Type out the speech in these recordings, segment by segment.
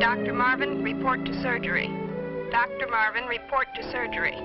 Dr. Marvin, report to surgery. Dr. Marvin, report to surgery.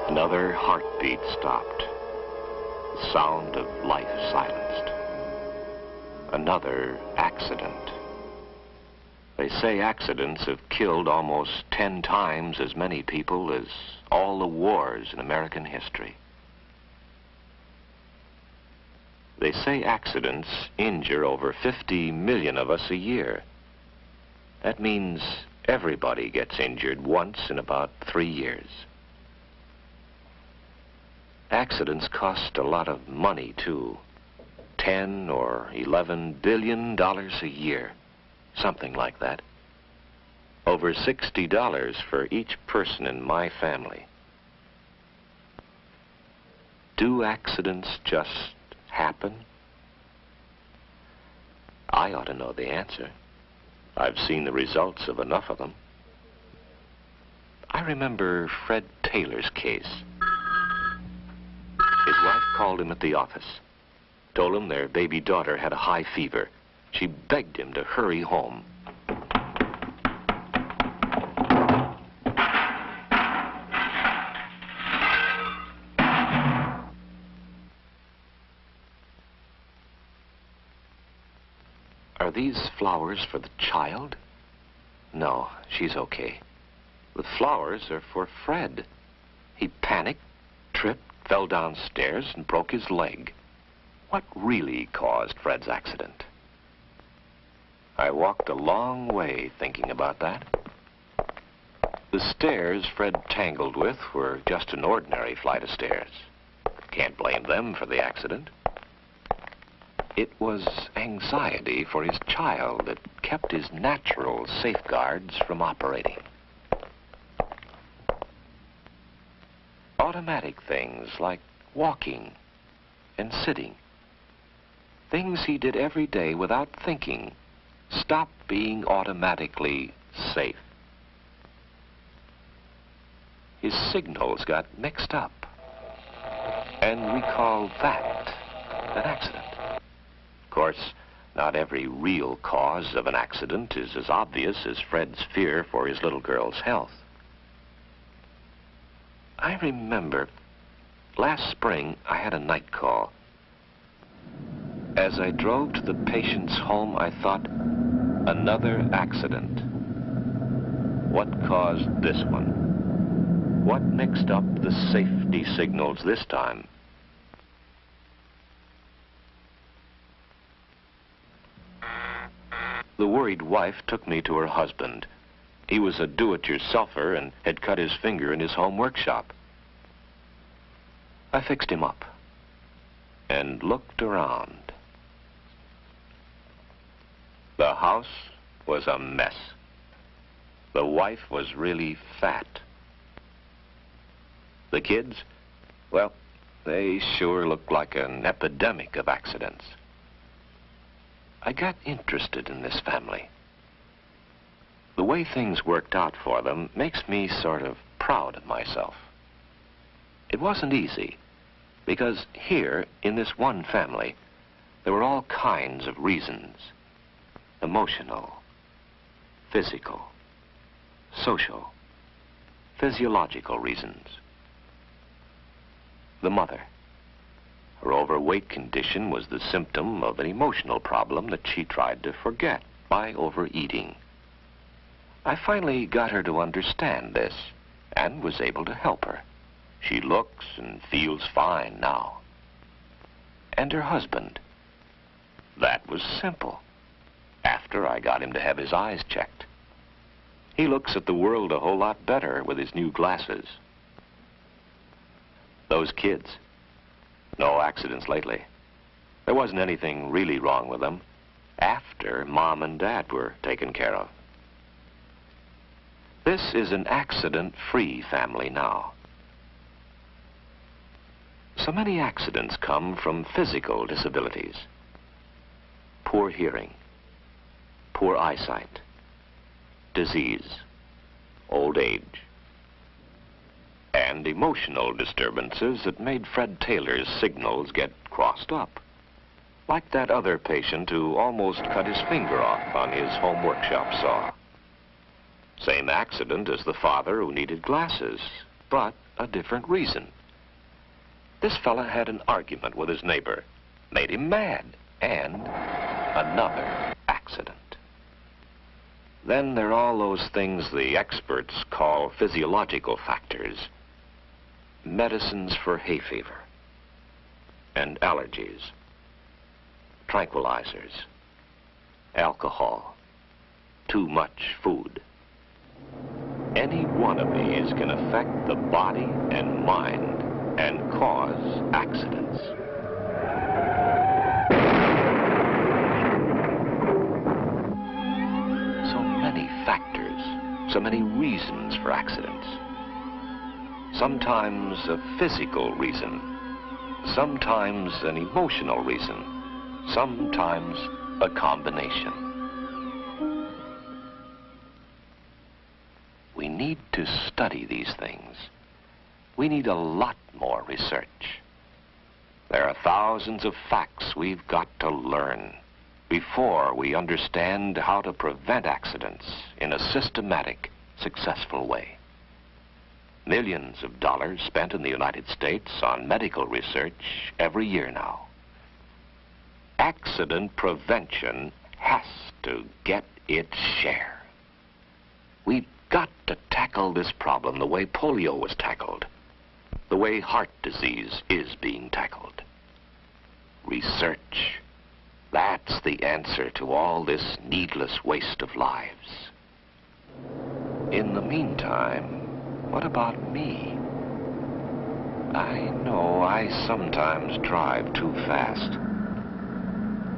Another heartbeat stopped. The sound of life silenced. Another accident. They say accidents have killed almost 10 times as many people as all the wars in American history. They say accidents injure over 50 million of us a year. That means everybody gets injured once in about 3 years. Accidents cost a lot of money, too. 10 or 11 billion dollars a year. Something like that. Over $60 for each person in my family. Do accidents just happen? I ought to know the answer. I've seen the results of enough of them. I remember Fred Taylor's case. His wife called him at the office, told him their baby daughter had a high fever. She begged him to hurry home. Are these flowers for the child? No, she's okay. The flowers are for Fred. He panicked, tripped, fell downstairs and broke his leg. What really caused Fred's accident? I walked a long way thinking about that. The stairs Fred tangled with were just an ordinary flight of stairs. Can't blame them for the accident. It was anxiety for his child that kept his natural safeguards from operating. Automatic things like walking and sitting. Things he did every day without thinking stopped being automatically safe. His signals got mixed up, and we call that an accident. Of course, not every real cause of an accident is as obvious as Fred's fear for his little girl's health. I remember Last spring, I had a night call. As I drove to the patient's home, I thought, another accident. What caused this one? What mixed up the safety signals this time? The worried wife took me to her husband. He was a do-it-yourselfer and had cut his finger in his home workshop. I fixed him up and looked around. The house was a mess. The wife was really fat. The kids, well, they sure looked like an epidemic of accidents. I got interested in this family. The way things worked out for them makes me sort of proud of myself. It wasn't easy, because here, in this one family, there were all kinds of reasons. Emotional, physical, social, physiological reasons. The mother. Her overweight condition was the symptom of an emotional problem that she tried to forget by overeating. I finally got her to understand this and was able to help her. She looks and feels fine now. And her husband. That was simple. After I got him to have his eyes checked. He looks at the world a whole lot better with his new glasses. Those kids. No accidents lately. There wasn't anything really wrong with them after Mom and Dad were taken care of. This is an accident-free family now. So many accidents come from physical disabilities. Poor hearing, poor eyesight, disease, old age, and emotional disturbances that made Fred Taylor's signals get crossed up. Like that other patient who almost cut his finger off on his home workshop saw. Same accident as the father who needed glasses, but a different reason. This fella had an argument with his neighbor, made him mad, and another accident. Then there are all those things the experts call physiological factors. Medicines for hay fever and allergies, tranquilizers, alcohol, too much food. Any one of these can affect the body and mind and cause accidents. So many factors, so many reasons for accidents. Sometimes a physical reason, sometimes an emotional reason, sometimes a combination. We need to study these things. We need a lot more research. There are thousands of facts we've got to learn before we understand how to prevent accidents in a systematic, successful way. Millions of dollars spent in the United States on medical research every year now. Accident prevention has to get its share. We've got to tackle this problem the way polio was tackled, the way heart disease is being tackled. Research. That's the answer to all this needless waste of lives. In the meantime, what about me? I know I sometimes drive too fast.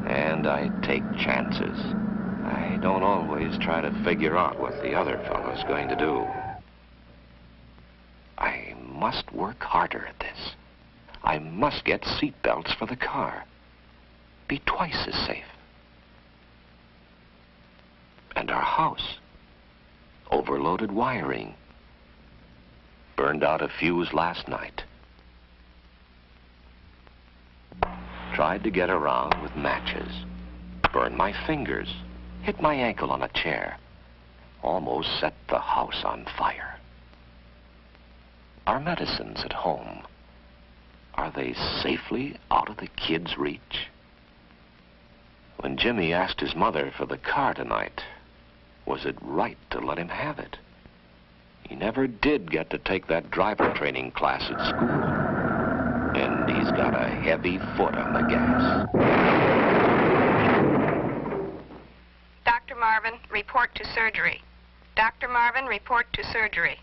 And I take chances. I don't always try to figure out what the other fellow's going to do. I must work harder at this. I must get seat belts for the car. Be twice as safe. And our house. Overloaded wiring. Burned out a fuse last night. Tried to get around with matches. Burned my fingers. Hit my ankle on a chair. Almost set the house on fire. Our medicines at home. Are they safely out of the kid's reach? When Jimmy asked his mother for the car tonight, was it right to let him have it? He never did get to take that driver training class at school. And he's got a heavy foot on the gas. Dr. Marvin, report to surgery. Dr. Marvin, report to surgery.